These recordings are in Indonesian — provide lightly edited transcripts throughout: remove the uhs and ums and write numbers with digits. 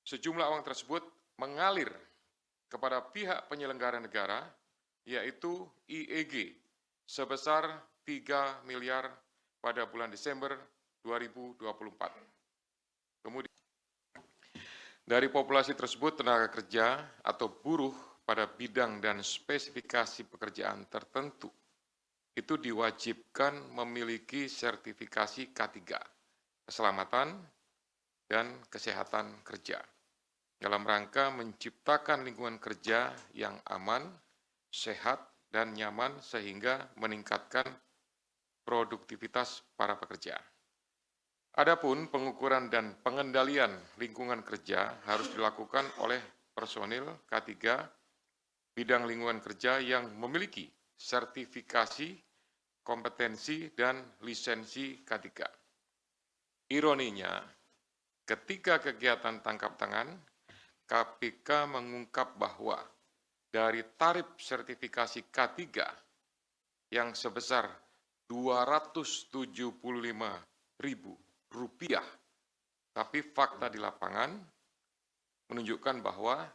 Sejumlah uang tersebut mengalir kepada pihak penyelenggara negara, yaitu IEG, sebesar 3 miliar pada bulan Desember 2024. Kemudian, dari populasi tersebut, tenaga kerja atau buruh pada bidang dan spesifikasi pekerjaan tertentu itu diwajibkan memiliki sertifikasi K3, keselamatan dan kesehatan kerja, dalam rangka menciptakan lingkungan kerja yang aman, sehat, dan nyaman sehingga meningkatkan produktivitas para pekerja. Adapun pengukuran dan pengendalian lingkungan kerja harus dilakukan oleh personil K3 bidang lingkungan kerja yang memiliki sertifikasi, kompetensi, dan lisensi K3. Ironinya, ketika kegiatan tangkap tangan, KPK mengungkap bahwa dari tarif sertifikasi K3 yang sebesar Rp275.000, tapi fakta di lapangan menunjukkan bahwa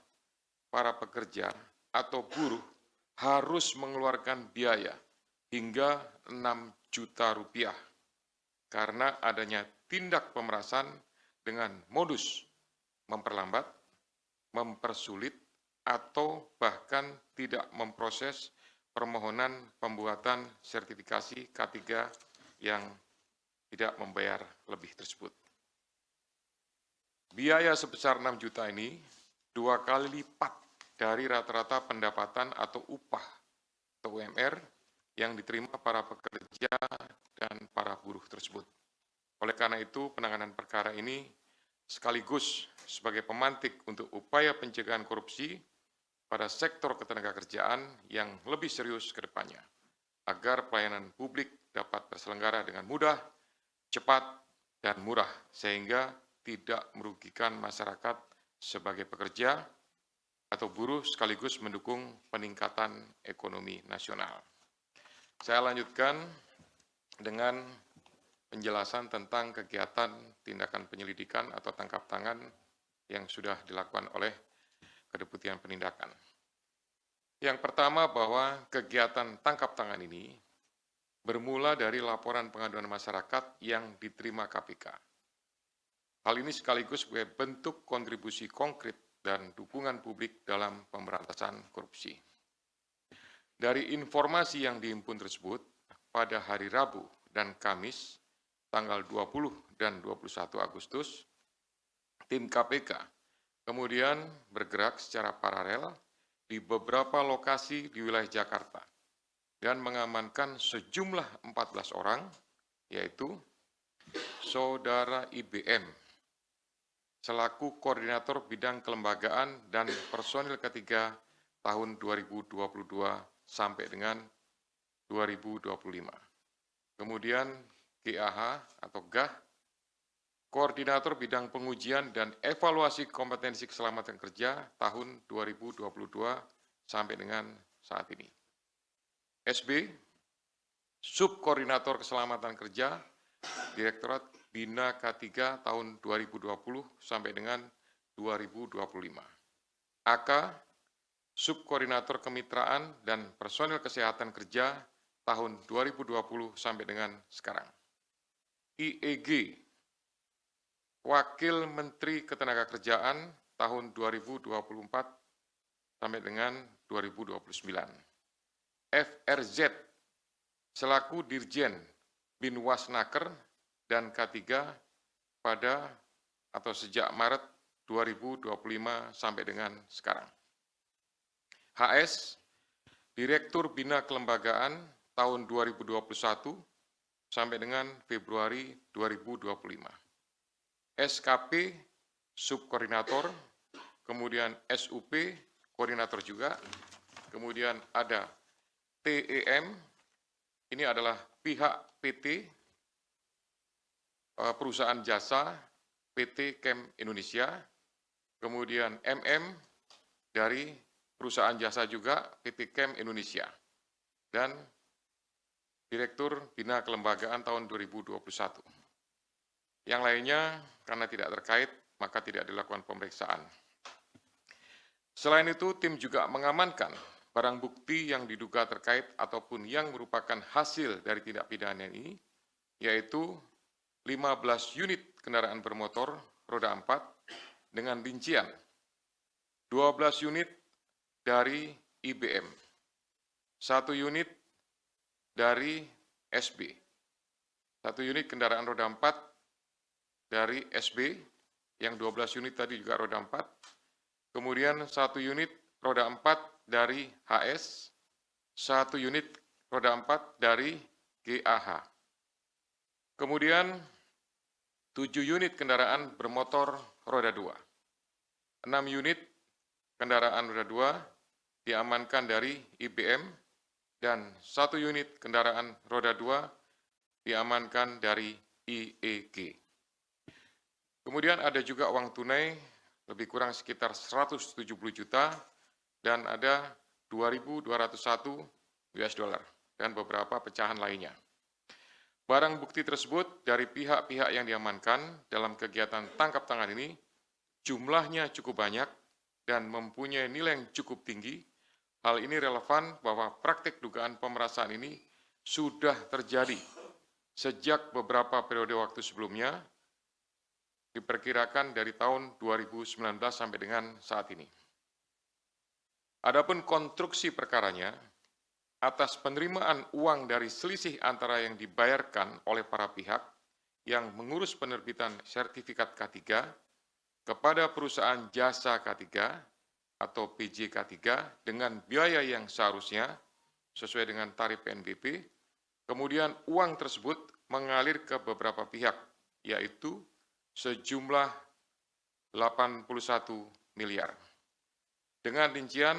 para pekerja atau buruh harus mengeluarkan biaya hingga Rp6 juta karena adanya tindak pemerasan dengan modus memperlambat, mempersulit, atau bahkan tidak memproses permohonan pembuatan sertifikasi K3 yang tidak membayar lebih tersebut. Biaya sebesar 6 juta ini 2 kali lipat dari rata-rata pendapatan atau upah atau UMR yang diterima para pekerja dan para buruh tersebut. Oleh karena itu, penanganan perkara ini sekaligus sebagai pemantik untuk upaya pencegahan korupsi pada sektor ketenagakerjaan yang lebih serius ke depannya, agar pelayanan publik dapat terselenggara dengan mudah, cepat, dan murah, sehingga tidak merugikan masyarakat sebagai pekerja atau buruh sekaligus mendukung peningkatan ekonomi nasional. Saya lanjutkan dengan penjelasan tentang kegiatan tindakan penyelidikan atau tangkap tangan yang sudah dilakukan oleh Kedeputian Penindakan. Yang pertama, bahwa kegiatan tangkap tangan ini bermula dari laporan pengaduan masyarakat yang diterima KPK. Hal ini sekaligus sebagai bentuk kontribusi konkret dan dukungan publik dalam pemberantasan korupsi. Dari informasi yang dihimpun tersebut, pada hari Rabu dan Kamis, tanggal 20 dan 21 Agustus, tim KPK kemudian bergerak secara paralel di beberapa lokasi di wilayah Jakarta dan mengamankan sejumlah 14 orang, yaitu Saudara IBM, selaku Koordinator Bidang Kelembagaan dan Personil K3 tahun 2022 sampai dengan 2025. Kemudian GAH atau GAH, Koordinator Bidang Pengujian dan Evaluasi Kompetensi Keselamatan Kerja tahun 2022 sampai dengan saat ini. SB, Subkoordinator Keselamatan Kerja, Direktorat Bina K3 tahun 2020 sampai dengan 2025. AK, Subkoordinator Kemitraan dan Personil Kesehatan Kerja tahun 2020 sampai dengan sekarang. IEG, Wakil Menteri Ketenagakerjaan tahun 2024 sampai dengan 2029. FRZ, selaku Dirjen Binwasnaker dan K3 pada atau sejak Maret 2025 sampai dengan sekarang. HS, Direktur Bina Kelembagaan tahun 2021 sampai dengan Februari 2025. SKP, Subkoordinator, kemudian SUP, Koordinator juga, kemudian ada TEM, ini adalah pihak PT, perusahaan jasa PT Chem Indonesia, kemudian MM dari perusahaan jasa juga PT Chem Indonesia, dan Direktur Bina Kelembagaan tahun 2021. Yang lainnya karena tidak terkait maka tidak dilakukan pemeriksaan. Selain itu, tim juga mengamankan barang bukti yang diduga terkait ataupun yang merupakan hasil dari tindak pidana ini, yaitu 15 unit kendaraan bermotor roda 4 dengan rincian 12 unit dari IBM, 1 unit dari SB, 1 unit kendaraan roda 4 dari SB, yang 12 unit tadi juga roda 4, kemudian 1 unit roda 4 dari HS, 1 unit roda 4 dari GAH. Kemudian 7 unit kendaraan bermotor roda 2, 6 unit kendaraan roda 2 diamankan dari IBM, dan 1 unit kendaraan roda 2 diamankan dari IEG. Kemudian ada juga uang tunai lebih kurang sekitar 170 juta dan ada 2.201 US dollar dan beberapa pecahan lainnya. Barang bukti tersebut dari pihak-pihak yang diamankan dalam kegiatan tangkap tangan ini jumlahnya cukup banyak dan mempunyai nilai yang cukup tinggi. Hal ini relevan bahwa praktik dugaan pemerasan ini sudah terjadi sejak beberapa periode waktu sebelumnya, diperkirakan dari tahun 2019 sampai dengan saat ini. Adapun konstruksi perkaranya, atas penerimaan uang dari selisih antara yang dibayarkan oleh para pihak yang mengurus penerbitan sertifikat K3 kepada perusahaan jasa K3 atau PJK3 dengan biaya yang seharusnya sesuai dengan tarif PNBP, kemudian uang tersebut mengalir ke beberapa pihak, yaitu sejumlah 81 miliar. Dengan rincian,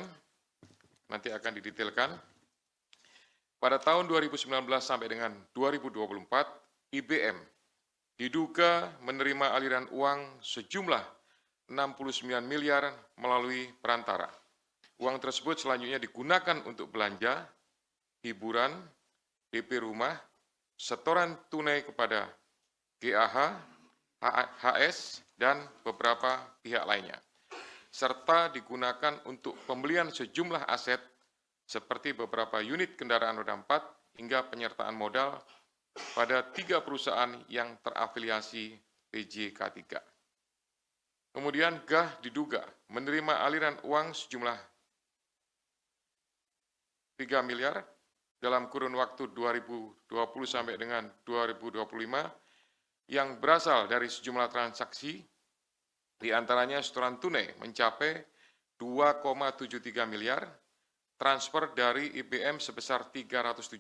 nanti akan didetailkan, pada tahun 2019 sampai dengan 2024, IBM diduga menerima aliran uang sejumlah 69 miliar melalui perantara. Uang tersebut selanjutnya digunakan untuk belanja, hiburan, DP rumah, setoran tunai kepada GAH, HS, dan beberapa pihak lainnya, serta digunakan untuk pembelian sejumlah aset seperti beberapa unit kendaraan roda 4 hingga penyertaan modal pada 3 perusahaan yang terafiliasi PJK3. Kemudian GAH diduga menerima aliran uang sejumlah 3 miliar dalam kurun waktu 2020 sampai dengan 2025 yang berasal dari sejumlah transaksi, di antaranya setoran tunai mencapai 2,73 miliar, transfer dari IBM sebesar 317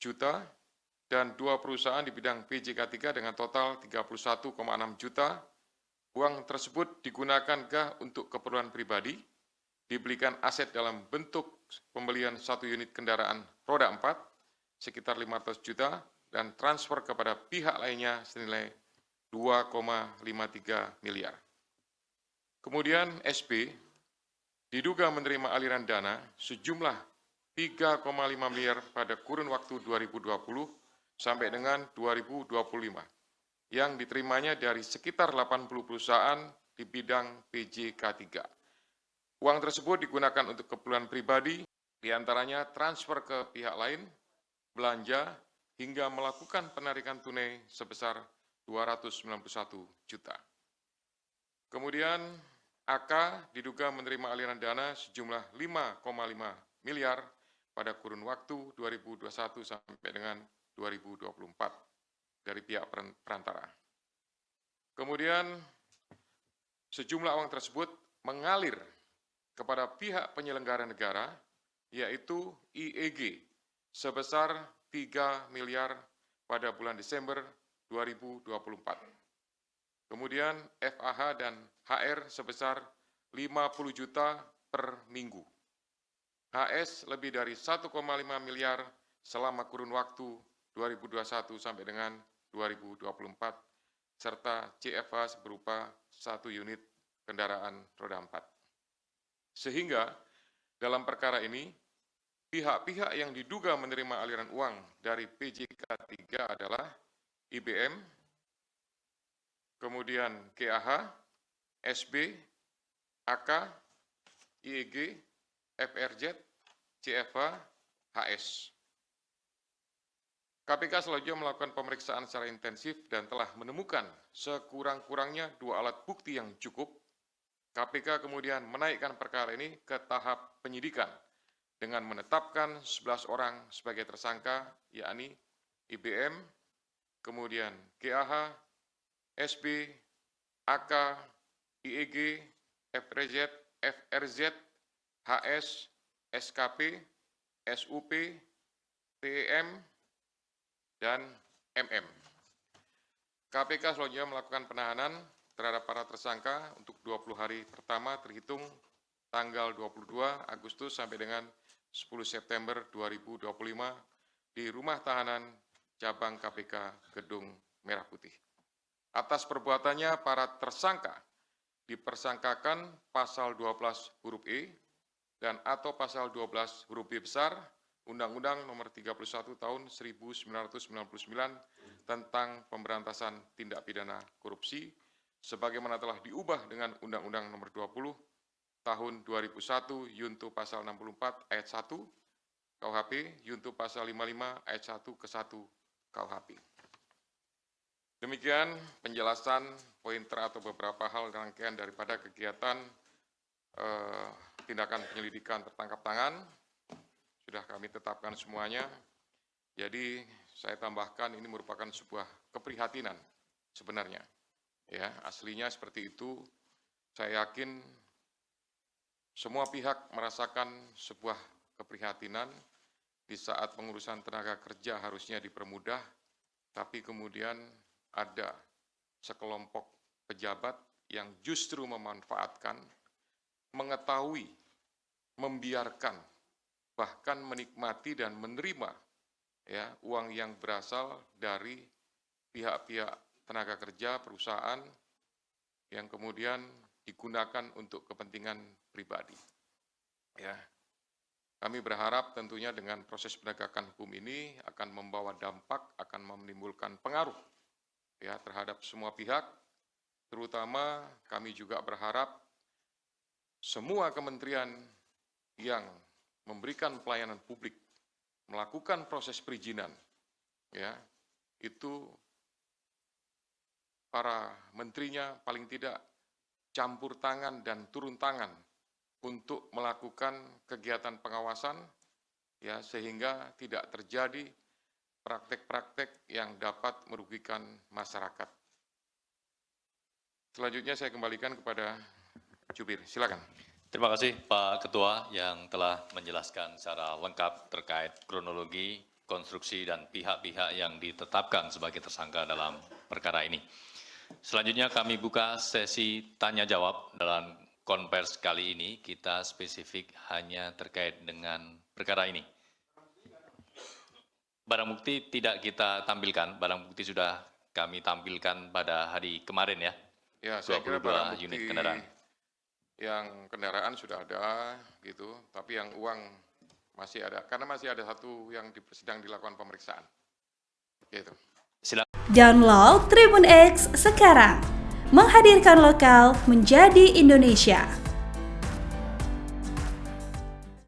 juta, dan 2 perusahaan di bidang PJK3 dengan total 31,6 juta. Uang tersebut digunakan GAH untuk keperluan pribadi, dibelikan aset dalam bentuk pembelian 1 unit kendaraan roda 4 sekitar 500 juta, dan transfer kepada pihak lainnya senilai 2,53 miliar. Kemudian SB diduga menerima aliran dana sejumlah 3,5 miliar pada kurun waktu 2020 sampai dengan 2025 yang diterimanya dari sekitar 80 perusahaan di bidang PJK3. Uang tersebut digunakan untuk keperluan pribadi, diantaranya transfer ke pihak lain, belanja, hingga melakukan penarikan tunai sebesar 291 juta. Kemudian AK diduga menerima aliran dana sejumlah 5,5 miliar pada kurun waktu 2021 sampai dengan 2024 dari pihak perantara. Kemudian sejumlah uang tersebut mengalir kepada pihak penyelenggara negara, yaitu IEG, sebesar 3 miliar pada bulan Desember 2024. Kemudian FAH dan HR sebesar 50 juta per minggu. HS lebih dari 1,5 miliar selama kurun waktu 2021 sampai dengan 2024, serta CFA berupa 1 unit kendaraan roda 4. Sehingga dalam perkara ini, pihak-pihak yang diduga menerima aliran uang dari PJK3 adalah IBM, kemudian GAH, SB, AK, IEG, FRZ, CFH, HS. KPK selanjutnya melakukan pemeriksaan secara intensif dan telah menemukan sekurang-kurangnya 2 alat bukti yang cukup. KPK kemudian menaikkan perkara ini ke tahap penyidikan dengan menetapkan 11 orang sebagai tersangka, yakni IBM, kemudian GAH, SB, AK, IEG, FRZ, HS, SKP, SUP, TEM, dan MM. KPK selanjutnya melakukan penahanan terhadap para tersangka untuk 20 hari pertama terhitung tanggal 22 Agustus sampai dengan 10 September 2025 di Rumah Tahanan Cabang KPK Gedung Merah Putih. Atas perbuatannya, para tersangka dipersangkakan pasal 12 huruf E dan atau pasal 12 huruf B besar Undang-Undang Nomor 31 Tahun 1999 tentang Pemberantasan Tindak Pidana Korupsi, sebagaimana telah diubah dengan Undang-Undang Nomor 20 Tahun 2001 Yunto Pasal 64 Ayat 1 KUHP, Yunto Pasal 55 Ayat 1 ke 1 KUHP. Demikian penjelasan pointer atau beberapa hal rangkaian daripada kegiatan tindakan penyelidikan tertangkap tangan. Sudah kami tetapkan semuanya. Jadi saya tambahkan ini merupakan sebuah keprihatinan sebenarnya. Ya, aslinya seperti itu. Saya yakin semua pihak merasakan sebuah keprihatinan di saat pengurusan tenaga kerja harusnya dipermudah, tapi kemudian ada sekelompok pejabat yang justru memanfaatkan, mengetahui, membiarkan, bahkan menikmati dan menerima ya uang yang berasal dari pihak-pihak tenaga kerja perusahaan yang kemudian digunakan untuk kepentingan pribadi. Ya, kami berharap tentunya dengan proses penegakan hukum ini akan membawa dampak, akan menimbulkan pengaruh ya terhadap semua pihak. Terutama kami juga berharap semua kementerian yang memberikan pelayanan publik, melakukan proses perizinan, ya, itu para menterinya paling tidak campur tangan dan turun tangan untuk melakukan kegiatan pengawasan, ya, sehingga tidak terjadi praktek-praktek yang dapat merugikan masyarakat. Selanjutnya saya kembalikan kepada Jubir, silakan. Terima kasih Pak Ketua yang telah menjelaskan secara lengkap terkait kronologi, konstruksi, dan pihak-pihak yang ditetapkan sebagai tersangka dalam perkara ini. Selanjutnya kami buka sesi tanya-jawab. Dalam konvers kali ini kita spesifik hanya terkait dengan perkara ini. Barang bukti tidak kita tampilkan, barang bukti sudah kami tampilkan pada hari kemarin ya. Ya, saya kira barang bukti unit kendaraan. Yang kendaraan sudah ada gitu, tapi yang uang masih ada, karena masih ada satu yang sedang dilakukan pemeriksaan. Gitu. Silakan. Download Tribun X sekarang, menghadirkan lokal menjadi Indonesia.